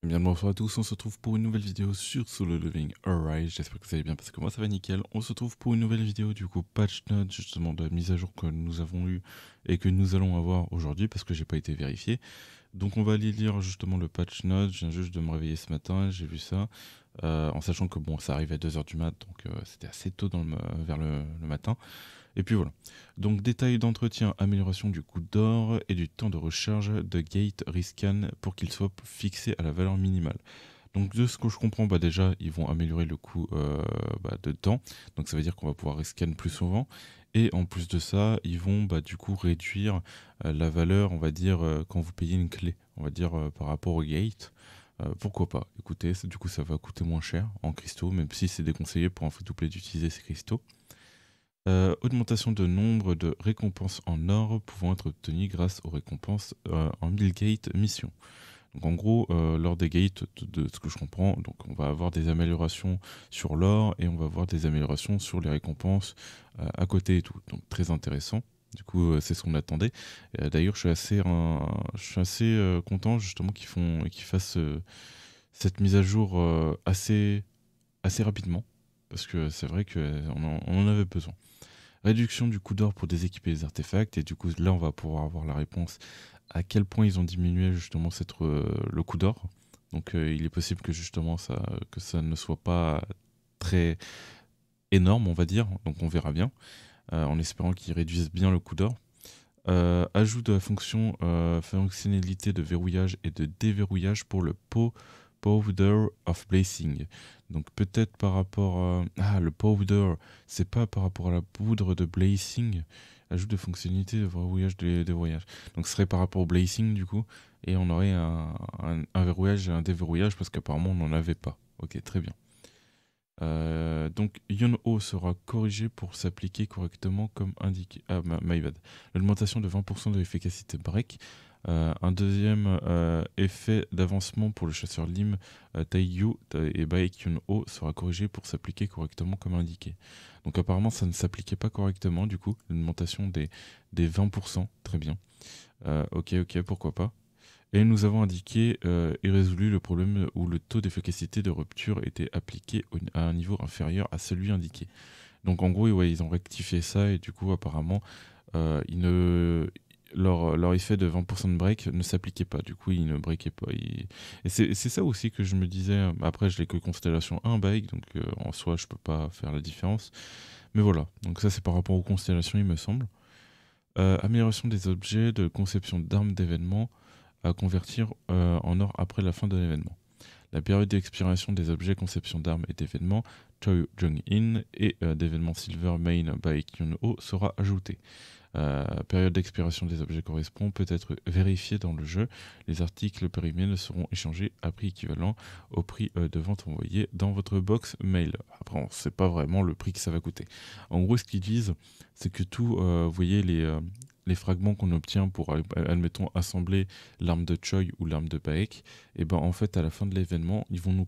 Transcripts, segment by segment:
Bien le bonsoir à tous, on se retrouve pour une nouvelle vidéo sur Solo Leveling Alright, j'espère que vous allez bien parce que moi ça va nickel. On se retrouve pour une nouvelle vidéo du coup patch note justement de la mise à jour que nous avons eu et que nous allons avoir aujourd'hui parce que j'ai pas été vérifié. Donc on va aller lire justement le patch note, je viens juste de me réveiller ce matin, j'ai vu ça, en sachant que bon ça arrive à 2 heures du mat donc c'était assez tôt vers le matin. Et puis voilà. Donc détail d'entretien, amélioration du coût d'or et du temps de recharge de gate rescan pour qu'il soit fixé à la valeur minimale. Donc de ce que je comprends, bah déjà ils vont améliorer le coût de temps. Donc ça veut dire qu'on va pouvoir rescan plus souvent. Et en plus de ça, ils vont du coup réduire la valeur, on va dire, quand vous payez une clé. On va dire par rapport au gate. Pourquoi pas. Écoutez, du coup ça va coûter moins cher en cristaux, même si c'est déconseillé pour un free-to-play d'utiliser ces cristaux. Augmentation de nombre de récompenses en or pouvant être obtenues grâce aux récompenses en 1000 gates mission. Donc en gros, lors des gates, de ce que je comprends, donc on va avoir des améliorations sur l'or et on va avoir des améliorations sur les récompenses à côté et tout. Donc très intéressant. Du coup, c'est ce qu'on attendait. D'ailleurs, je suis assez content justement qu'ils fassent cette mise à jour assez rapidement parce que c'est vrai qu'on en avait besoin. Réduction du coût d'or pour déséquiper les artefacts. Et du coup, là, on va pouvoir avoir la réponse à quel point ils ont diminué justement le coût d'or. Donc, il est possible que justement que ça ne soit pas très énorme, on va dire. Donc, on verra bien, en espérant qu'ils réduisent bien le coût d'or. Ajout de la fonctionnalité de verrouillage et de déverrouillage pour le Powder of Blazing. Donc peut-être par rapport le powder, c'est pas par rapport à la poudre de blazing. Ajout de fonctionnalité de verrouillage de déverrouillage. Donc ce serait par rapport au blazing du coup. Et on aurait un verrouillage et un déverrouillage parce qu'apparemment on n'en avait pas. Ok, très bien. Donc Yon-O sera corrigé pour s'appliquer correctement comme indiqué. Ah, my bad. L'augmentation de 20% de l'efficacité break. Un deuxième effet d'avancement pour le chasseur Lim Taiyu et Baek Yun-O sera corrigé pour s'appliquer correctement comme indiqué. Donc apparemment ça ne s'appliquait pas correctement du coup, l'augmentation des 20%, très bien. Ok, pourquoi pas. Et nous avons indiqué et résolu le problème où le taux d'efficacité de rupture était appliqué à un niveau inférieur à celui indiqué. Donc en gros, ouais, ils ont rectifié ça et du coup, apparemment, ils ne... leur effet de 20% de break ne s'appliquait pas. Du coup, ils ne breakaient pas. Et c'est ça aussi que je me disais. Après, je l'ai que Constellation 1 break, donc en soi, je peux pas faire la différence. Mais voilà, donc ça, c'est par rapport aux constellations, il me semble. Amélioration des objets de conception d'armes d'événements à convertir en or après la fin de l'événement. La période d'expiration des objets conception d'armes et d'événements Choi Jung-in et d'événements Silver Main by Kyun-ho sera ajoutée. Période d'expiration des objets correspond peut être vérifiée dans le jeu. Les articles périmés ne seront échangés à prix équivalent au prix de vente envoyé dans votre box mail. Après, on ne sait pas vraiment le prix que ça va coûter. En gros, ce qu'ils disent, c'est que tout, vous voyez, les fragments qu'on obtient pour, admettons, assembler l'arme de Choi ou l'arme de Baek, et ben en fait, à la fin de l'événement, ils vont nous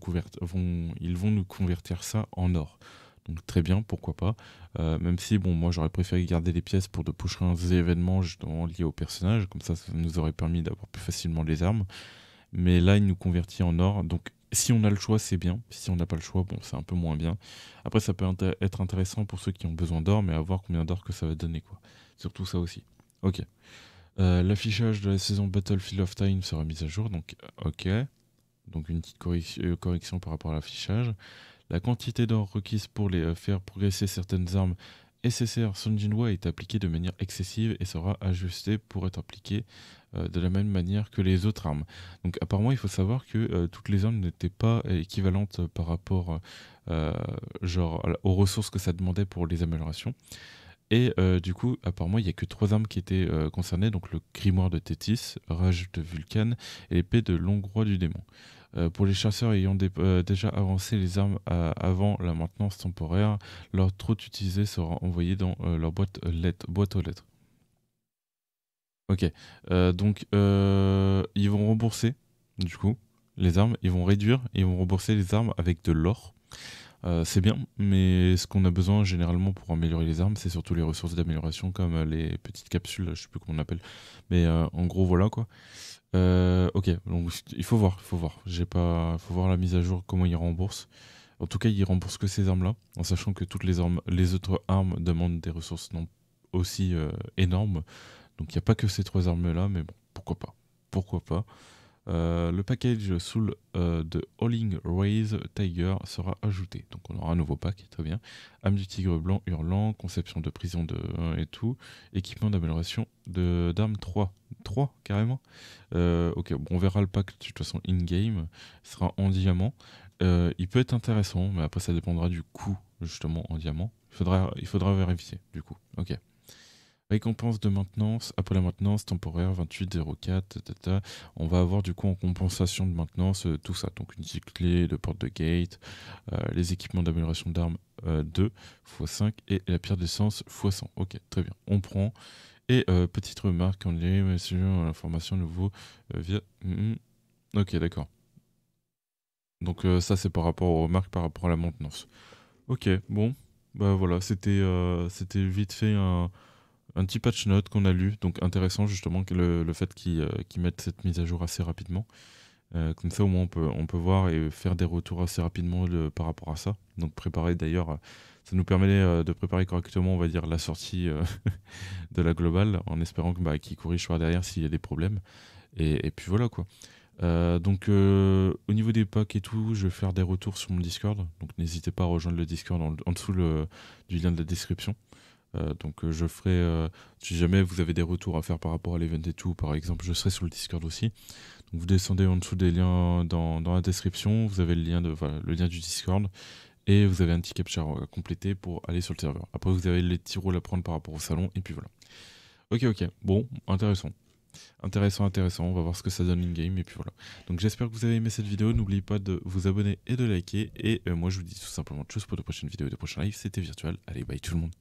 convertir ça en or. Donc très bien, pourquoi pas. Même si, bon, moi j'aurais préféré garder les pièces pour de prochains événements justement liés au personnage, comme ça nous aurait permis d'avoir plus facilement les armes. Mais là, il nous convertit en or, donc si on a le choix, c'est bien. Si on n'a pas le choix, bon, c'est un peu moins bien. Après, ça peut être intéressant pour ceux qui ont besoin d'or, mais à voir combien d'or que ça va donner, quoi. Surtout ça aussi. Ok. L'affichage de la saison Battlefield of Time sera mis à jour, donc ok. Donc une petite correction par rapport à l'affichage. La quantité d'or requise pour les faire progresser certaines armes SSR Sonjinwa est appliquée de manière excessive et sera ajustée pour être appliquée de la même manière que les autres armes. Donc apparemment il faut savoir que toutes les armes n'étaient pas équivalentes par rapport aux ressources que ça demandait pour les améliorations. Et du coup, apparemment, il n'y a que 3 armes qui étaient concernées, donc le grimoire de Tétis, rage de Vulcan et l'épée de Longrois du démon. Pour les chasseurs ayant déjà avancé les armes avant la maintenance temporaire, leur trot utilisé sera envoyé dans leur boîte aux lettres. Ok, donc ils vont rembourser, du coup, les armes, ils vont réduire, ils vont rembourser les armes avec de l'or. C'est bien, mais ce qu'on a besoin généralement pour améliorer les armes, c'est surtout les ressources d'amélioration comme les petites capsules, je sais plus comment on appelle. Mais en gros, voilà quoi. Ok, donc il faut voir, faut voir la mise à jour, comment il rembourse. En tout cas, il rembourse que ces armes-là, en sachant que toutes les armes, les autres armes demandent des ressources non aussi énormes. Donc il n'y a pas que ces 3 armes-là, mais bon, pourquoi pas. Pourquoi pas. Le package Soul de Howling Raise Tiger sera ajouté. Donc on aura un nouveau pack, très bien. Âme du tigre blanc hurlant, conception de prison de 1 et tout. Équipement d'amélioration d'armes 3. 3 carrément. Ok, bon, on verra le pack de toute façon in-game. Il sera en diamant. Il peut être intéressant, mais après ça dépendra du coût justement en diamant. Il faudra vérifier du coup. Ok. Récompense de maintenance, après la maintenance temporaire 28,04, on va avoir du coup en compensation de maintenance tout ça, donc une clé de porte de gate, les équipements d'amélioration d'armes 2 x 5 et la pierre d'essence x 100. Ok, très bien, on prend. Et petite remarque en lien sur l'information nouveau via... Ok, d'accord. Donc ça c'est par rapport aux remarques, par rapport à la maintenance. Ok, bon, bah voilà, c'était vite fait un petit patch note qu'on a lu, donc intéressant justement que le fait qu'ils mettent cette mise à jour assez rapidement. Comme ça au moins on peut voir et faire des retours assez rapidement par rapport à ça. Donc préparer d'ailleurs, ça nous permet de préparer correctement on va dire la sortie de la globale en espérant qu'ils corrigent par derrière s'il y a des problèmes. Et puis voilà quoi. Donc au niveau des packs et tout, je vais faire des retours sur mon Discord. Donc n'hésitez pas à rejoindre le Discord en dessous du lien de la description. Donc je ferai, si jamais vous avez des retours à faire par rapport à l'event et tout, par exemple, je serai sur le Discord aussi. Donc vous descendez en dessous des liens dans la description, vous avez le lien du Discord et vous avez un petit capture à compléter pour aller sur le serveur. Après vous avez les petits rôles à prendre par rapport au salon et puis voilà. Ok, bon, intéressant. Intéressant, on va voir ce que ça donne in-game et puis voilà. Donc j'espère que vous avez aimé cette vidéo, n'oubliez pas de vous abonner et de liker et moi je vous dis tout simplement tchuss pour de prochaines vidéos et de prochains lives, c'était Virtual, allez bye tout le monde.